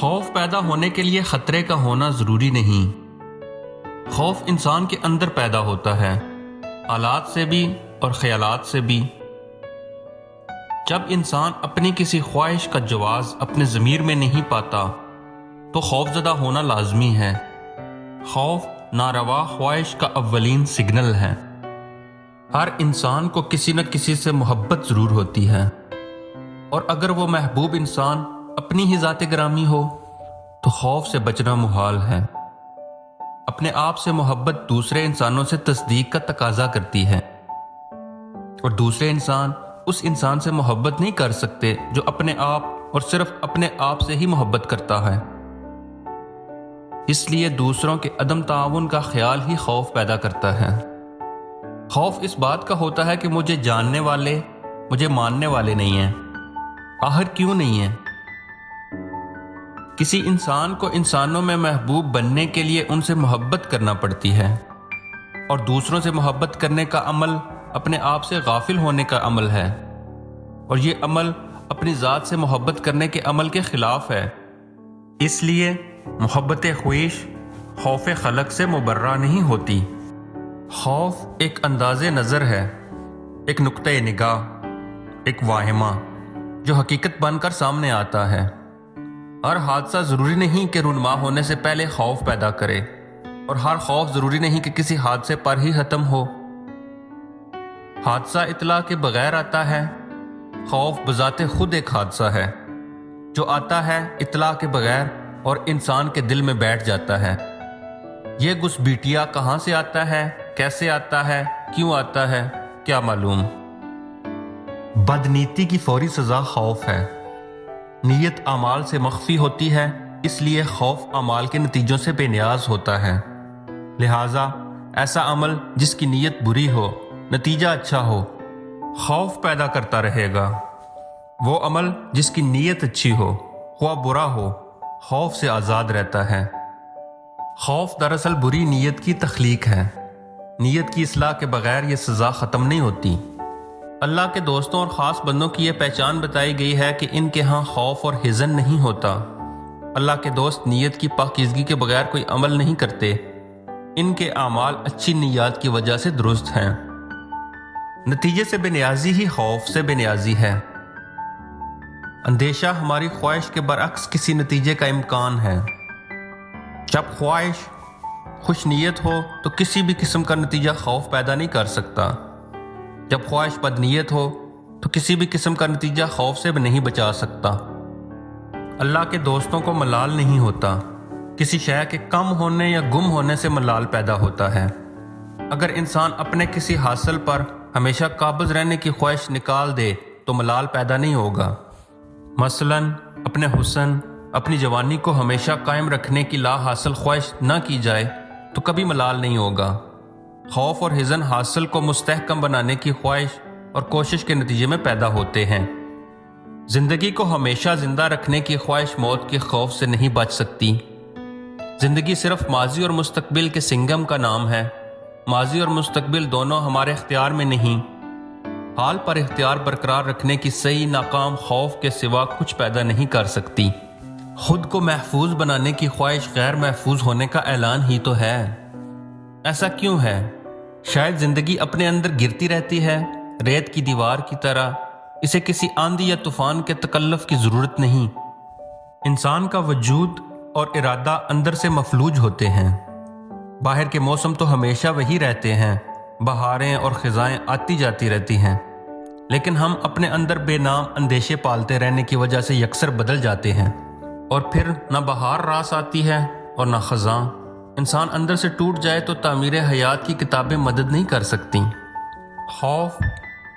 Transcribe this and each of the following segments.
خوف پیدا ہونے کے لیے خطرے کا ہونا ضروری نہیں۔ خوف انسان کے اندر پیدا ہوتا ہے، حالات سے بھی اور خیالات سے بھی۔ جب انسان اپنی کسی خواہش کا جواز اپنے ضمیر میں نہیں پاتا تو خوف زدہ ہونا لازمی ہے۔ خوف ناروا خواہش کا اولین سگنل ہے۔ ہر انسان کو کسی نہ کسی سے محبت ضرور ہوتی ہے، اور اگر وہ محبوب انسان اپنی ہی ذات گرامی ہو تو خوف سے بچنا محال ہے۔ اپنے آپ سے محبت دوسرے انسانوں سے تصدیق کا تقاضا کرتی ہے، اور دوسرے انسان اس انسان سے محبت نہیں کر سکتے جو اپنے آپ اور صرف اپنے آپ سے ہی محبت کرتا ہے۔ اس لیے دوسروں کے عدم تعاون کا خیال ہی خوف پیدا کرتا ہے۔ خوف اس بات کا ہوتا ہے کہ مجھے جاننے والے مجھے ماننے والے نہیں ہیں۔ آخر کیوں نہیں ہیں؟ کسی انسان کو انسانوں میں محبوب بننے کے لیے ان سے محبت کرنا پڑتی ہے، اور دوسروں سے محبت کرنے کا عمل اپنے آپ سے غافل ہونے کا عمل ہے، اور یہ عمل اپنی ذات سے محبت کرنے کے عمل کے خلاف ہے۔ اس لیے محبت خویش خوف خلق سے مبرہ نہیں ہوتی۔ خوف ایک انداز نظر ہے، ایک نقطہ نگاہ، ایک واہمہ جو حقیقت بن کر سامنے آتا ہے۔ ہر حادثہ ضروری نہیں کہ رونما ہونے سے پہلے خوف پیدا کرے، اور ہر خوف ضروری نہیں کہ کسی حادثے پر ہی ختم ہو۔ حادثہ اطلاع کے بغیر آتا ہے، خوف بذات خود ایک حادثہ ہے جو آتا ہے اطلاع کے بغیر اور انسان کے دل میں بیٹھ جاتا ہے۔ یہ گھسبیٹیا کہاں سے آتا ہے، کیسے آتا ہے، کیوں آتا ہے، کیا معلوم۔ بدنیتی کی فوری سزا خوف ہے۔ نیت اعمال سے مخفی ہوتی ہے، اس لیے خوف اعمال کے نتیجوں سے بے نیاز ہوتا ہے۔ لہٰذا ایسا عمل جس کی نیت بری ہو، نتیجہ اچھا ہو، خوف پیدا کرتا رہے گا۔ وہ عمل جس کی نیت اچھی ہو، خواہ برا ہو، خوف سے آزاد رہتا ہے۔ خوف دراصل بری نیت کی تخلیق ہے۔ نیت کی اصلاح کے بغیر یہ سزا ختم نہیں ہوتی۔ اللہ کے دوستوں اور خاص بندوں کی یہ پہچان بتائی گئی ہے کہ ان کے ہاں خوف اور حزن نہیں ہوتا۔ اللہ کے دوست نیت کی پاکیزگی کے بغیر کوئی عمل نہیں کرتے۔ ان کے اعمال اچھی نیات کی وجہ سے درست ہیں۔ نتیجے سے بے نیازی ہی خوف سے بے نیازی ہے۔ اندیشہ ہماری خواہش کے برعکس کسی نتیجے کا امکان ہے۔ جب خواہش خوش نیت ہو تو کسی بھی قسم کا نتیجہ خوف پیدا نہیں کر سکتا۔ جب خواہش بد نیت ہو تو کسی بھی قسم کا نتیجہ خوف سے نہیں بچا سکتا۔ اللہ کے دوستوں کو ملال نہیں ہوتا، کسی شے کے کم ہونے یا گم ہونے سے ملال پیدا ہوتا ہے۔ اگر انسان اپنے کسی حاصل پر ہمیشہ قابض رہنے کی خواہش نکال دے تو ملال پیدا نہیں ہوگا۔ مثلاً اپنے حسن، اپنی جوانی کو ہمیشہ قائم رکھنے کی لا حاصل خواہش نہ کی جائے تو کبھی ملال نہیں ہوگا۔ خوف اور حزن حاصل کو مستحکم بنانے کی خواہش اور کوشش کے نتیجے میں پیدا ہوتے ہیں۔ زندگی کو ہمیشہ زندہ رکھنے کی خواہش موت کے خوف سے نہیں بچ سکتی۔ زندگی صرف ماضی اور مستقبل کے سنگم کا نام ہے۔ ماضی اور مستقبل دونوں ہمارے اختیار میں نہیں۔ حال پر اختیار برقرار رکھنے کی صحیح ناکام خوف کے سوا کچھ پیدا نہیں کر سکتی۔ خود کو محفوظ بنانے کی خواہش غیر محفوظ ہونے کا اعلان ہی تو ہے۔ ایسا کیوں ہے؟ شاید زندگی اپنے اندر گرتی رہتی ہے، ریت کی دیوار کی طرح۔ اسے کسی آندھی یا طوفان کے تکلف کی ضرورت نہیں۔ انسان کا وجود اور ارادہ اندر سے مفلوج ہوتے ہیں۔ باہر کے موسم تو ہمیشہ وہی رہتے ہیں، بہاریں اور خزائیں آتی جاتی رہتی ہیں، لیکن ہم اپنے اندر بے نام اندیشے پالتے رہنے کی وجہ سے یکسر بدل جاتے ہیں، اور پھر نہ بہار راس آتی ہے اور نہ خزاں۔ انسان اندر سے ٹوٹ جائے تو تعمیر حیات کی کتابیں مدد نہیں کر سکتی۔ خوف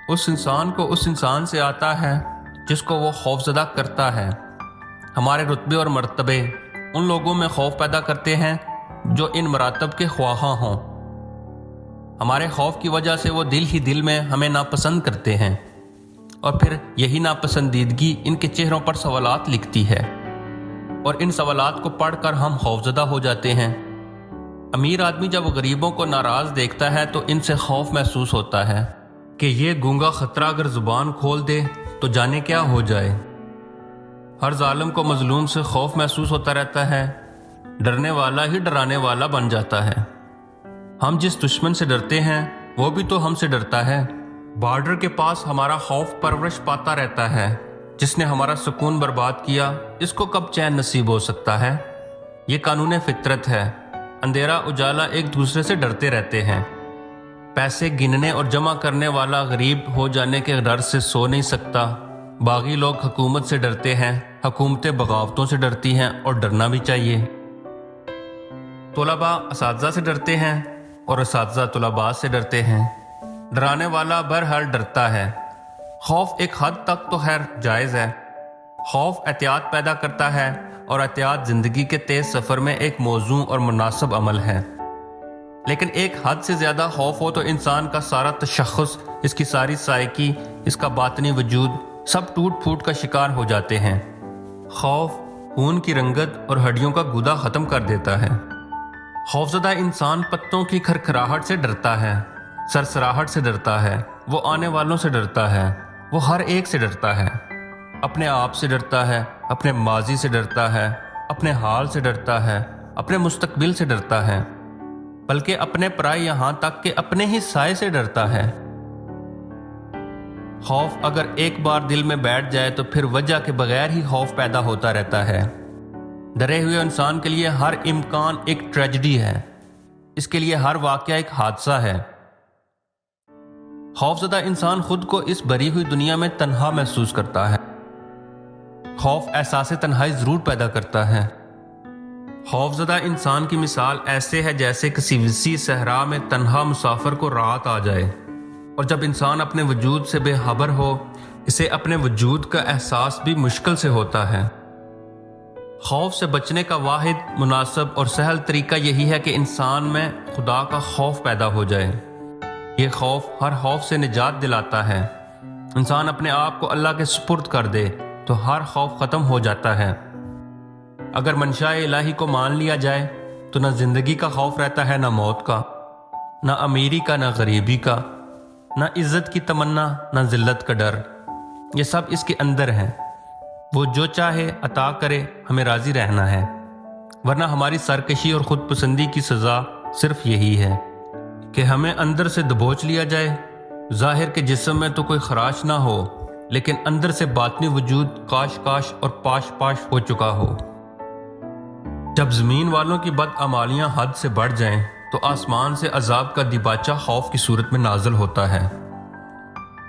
اس انسان کو اس انسان سے آتا ہے جس کو وہ خوف زدہ کرتا ہے۔ ہمارے رتبے اور مرتبے ان لوگوں میں خوف پیدا کرتے ہیں جو ان مراتب کے خواہاں ہوں۔ ہمارے خوف کی وجہ سے وہ دل ہی دل میں ہمیں ناپسند کرتے ہیں، اور پھر یہی ناپسندیدگی ان کے چہروں پر سوالات لکھتی ہے، اور ان سوالات کو پڑھ کر ہم خوفزدہ ہو جاتے ہیں۔ امیر آدمی جب غریبوں کو ناراض دیکھتا ہے تو ان سے خوف محسوس ہوتا ہے کہ یہ گونگا خطرہ اگر زبان کھول دے تو جانے کیا ہو جائے۔ ہر ظالم کو مظلوم سے خوف محسوس ہوتا رہتا ہے، ڈرنے والا ہی ڈرانے والا بن جاتا ہے۔ ہم جس دشمن سے ڈرتے ہیں وہ بھی تو ہم سے ڈرتا ہے۔ بارڈر کے پاس ہمارا خوف پرورش پاتا رہتا ہے۔ جس نے ہمارا سکون برباد کیا، اس کو کب چین نصیب ہو سکتا ہے؟ یہ قانون فطرت ہے۔ اندھیرا اجالا ایک دوسرے سے ڈرتے رہتے ہیں۔ پیسے گننے اور جمع کرنے والا غریب ہو جانے کے ڈر سے سو نہیں سکتا۔ باغی لوگ حکومت سے ڈرتے ہیں، حکومتیں بغاوتوں سے ڈرتی ہیں اور ڈرنا بھی چاہیے۔ طلباء اساتذہ سے ڈرتے ہیں اور اساتذہ طلباء سے ڈرتے ہیں۔ ڈرانے والا بہرحال ڈرتا ہے۔ خوف ایک حد تک تو خیر جائز ہے۔ خوف احتیاط پیدا کرتا ہے اور احتیاط زندگی کے تیز سفر میں ایک موزوں اور مناسب عمل ہے۔ لیکن ایک حد سے زیادہ خوف ہو تو انسان کا سارا تشخص، اس کی ساری سائیکی، اس کا باطنی وجود سب ٹوٹ پھوٹ کا شکار ہو جاتے ہیں۔ خوف خون کی رنگت اور ہڈیوں کا گودا ختم کر دیتا ہے۔ خوفزدہ انسان پتوں کی کھرکھراہٹ سے ڈرتا ہے، سرسراہٹ سے ڈرتا ہے، وہ آنے والوں سے ڈرتا ہے، وہ ہر ایک سے ڈرتا ہے۔ اپنے آپ سے ڈرتا ہے، اپنے ماضی سے ڈرتا ہے، اپنے حال سے ڈرتا ہے، اپنے مستقبل سے ڈرتا ہے، بلکہ اپنے پرائے یہاں تک کہ اپنے ہی سائے سے ڈرتا ہے۔ خوف اگر ایک بار دل میں بیٹھ جائے تو پھر وجہ کے بغیر ہی خوف پیدا ہوتا رہتا ہے۔ ڈرے ہوئے انسان کے لیے ہر امکان ایک ٹریجڈی ہے، اس کے لیے ہر واقعہ ایک حادثہ ہے۔ خوفزدہ انسان خود کو اس بھری ہوئی دنیا میں تنہا محسوس کرتا ہے۔ خوف احساس تنہائی ضرور پیدا کرتا ہے۔ خوفزدہ انسان کی مثال ایسے ہے جیسے کسی وسیع صحرا میں تنہا مسافر کو رات آ جائے، اور جب انسان اپنے وجود سے بے خبر ہو، اسے اپنے وجود کا احساس بھی مشکل سے ہوتا ہے۔ خوف سے بچنے کا واحد مناسب اور سہل طریقہ یہی ہے کہ انسان میں خدا کا خوف پیدا ہو جائے۔ یہ خوف ہر خوف سے نجات دلاتا ہے۔ انسان اپنے آپ کو اللہ کے سپرد کر دے تو ہر خوف ختم ہو جاتا ہے۔ اگر منشاء الہی کو مان لیا جائے تو نہ زندگی کا خوف رہتا ہے، نہ موت کا، نہ امیری کا، نہ غریبی کا، نہ عزت کی تمنا، نہ ذلت کا ڈر۔ یہ سب اس کے اندر ہیں۔ وہ جو چاہے عطا کرے، ہمیں راضی رہنا ہے، ورنہ ہماری سرکشی اور خود پسندی کی سزا صرف یہی ہے کہ ہمیں اندر سے دبوچ لیا جائے۔ ظاہر کے جسم میں تو کوئی خراش نہ ہو، لیکن اندر سے باطنی وجود کاش کاش اور پاش پاش ہو چکا ہو۔ جب زمین والوں کی بدعمالیاں حد سے بڑھ جائیں تو آسمان سے عذاب کا دیباچہ خوف کی صورت میں نازل ہوتا ہے۔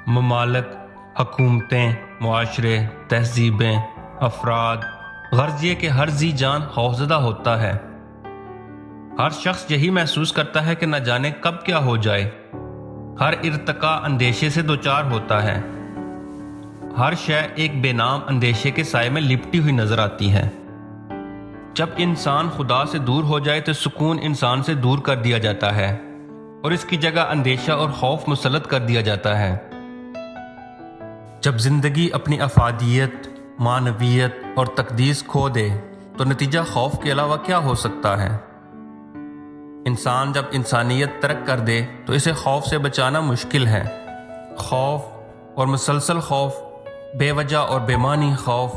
ممالک، حکومتیں، معاشرے، تہذیبیں، افراد، غرض یہ کہ ہر ذی جان خوفزدہ ہوتا ہے۔ ہر شخص یہی محسوس کرتا ہے کہ نہ جانے کب کیا ہو جائے۔ ہر ارتقا اندیشے سے دوچار ہوتا ہے۔ ہر شے ایک بے نام اندیشے کے سائے میں لپٹی ہوئی نظر آتی ہے۔ جب انسان خدا سے دور ہو جائے تو سکون انسان سے دور کر دیا جاتا ہے اور اس کی جگہ اندیشہ اور خوف مسلط کر دیا جاتا ہے۔ جب زندگی اپنی افادیت، معنویت اور تقدیس کھو دے تو نتیجہ خوف کے علاوہ کیا ہو سکتا ہے؟ انسان جب انسانیت ترک کر دے تو اسے خوف سے بچانا مشکل ہے۔ خوف اور مسلسل خوف، بے وجہ اور بے معنی خوف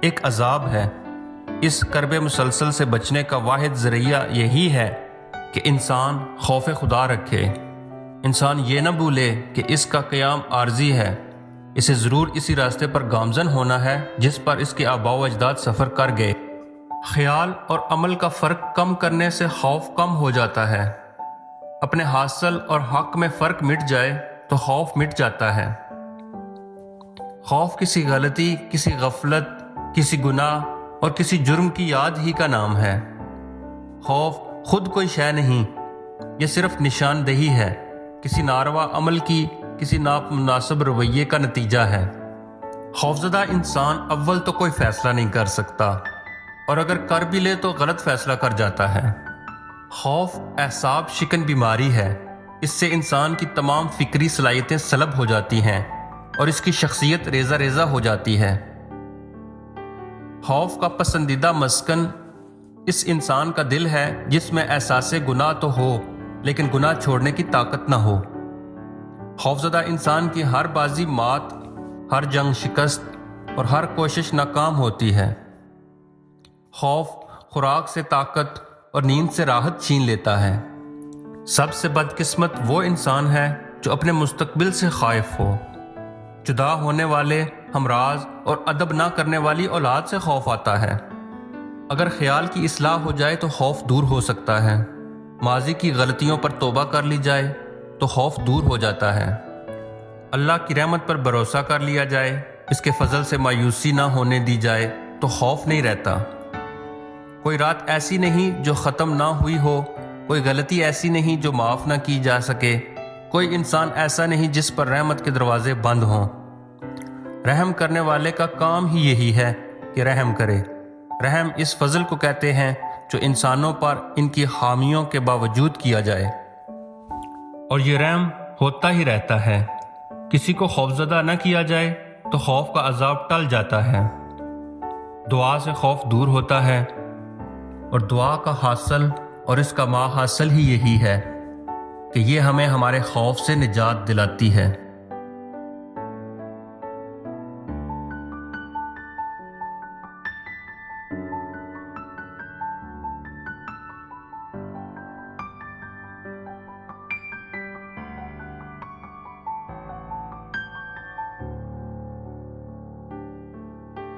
ایک عذاب ہے۔ اس کرب مسلسل سے بچنے کا واحد ذریعہ یہی ہے کہ انسان خوف خدا رکھے۔ انسان یہ نہ بھولے کہ اس کا قیام عارضی ہے، اسے ضرور اسی راستے پر گامزن ہونا ہے جس پر اس کے آباء و اجداد سفر کر گئے۔ خیال اور عمل کا فرق کم کرنے سے خوف کم ہو جاتا ہے۔ اپنے حاصل اور حق میں فرق مٹ جائے تو خوف مٹ جاتا ہے۔ خوف کسی غلطی، کسی غفلت، کسی گناہ اور کسی جرم کی یاد ہی کا نام ہے۔ خوف خود کوئی شے نہیں، یہ صرف نشاندہی ہے کسی ناروا عمل کی، کسی نامناسب رویے کا نتیجہ ہے۔ خوفزدہ انسان اول تو کوئی فیصلہ نہیں کر سکتا، اور اگر کر بھی لے تو غلط فیصلہ کر جاتا ہے۔ خوف اعصاب شکن بیماری ہے۔ اس سے انسان کی تمام فکری صلاحیتیں سلب ہو جاتی ہیں اور اس کی شخصیت ریزہ ریزہ ہو جاتی ہے۔ خوف کا پسندیدہ مسکن اس انسان کا دل ہے جس میں احساس گناہ تو ہو لیکن گناہ چھوڑنے کی طاقت نہ ہو۔ خوفزدہ انسان کی ہر بازی مات، ہر جنگ شکست، اور ہر کوشش ناکام ہوتی ہے۔ خوف خوراک سے طاقت اور نیند سے راحت چھین لیتا ہے۔ سب سے بدقسمت وہ انسان ہے جو اپنے مستقبل سے خائف ہو۔ جدا ہونے والے ہمراز اور ادب نہ کرنے والی اولاد سے خوف آتا ہے۔ اگر خیال کی اصلاح ہو جائے تو خوف دور ہو سکتا ہے۔ ماضی کی غلطیوں پر توبہ کر لی جائے تو خوف دور ہو جاتا ہے۔ اللہ کی رحمت پر بھروسہ کر لیا جائے، اس کے فضل سے مایوسی نہ ہونے دی جائے تو خوف نہیں رہتا۔ کوئی رات ایسی نہیں جو ختم نہ ہوئی ہو، کوئی غلطی ایسی نہیں جو معاف نہ کی جا سکے، کوئی انسان ایسا نہیں جس پر رحمت کے دروازے بند ہوں۔ رحم کرنے والے کا کام ہی یہی ہے کہ رحم کرے۔ رحم اس فضل کو کہتے ہیں جو انسانوں پر ان کی خامیوں کے باوجود کیا جائے، اور یہ رحم ہوتا ہی رہتا ہے۔ کسی کو خوفزدہ نہ کیا جائے تو خوف کا عذاب ٹل جاتا ہے۔ دعا سے خوف دور ہوتا ہے، اور دعا کا حاصل اور اس کا ماحصل ہی یہی ہے کہ یہ ہمیں ہمارے خوف سے نجات دلاتی ہے۔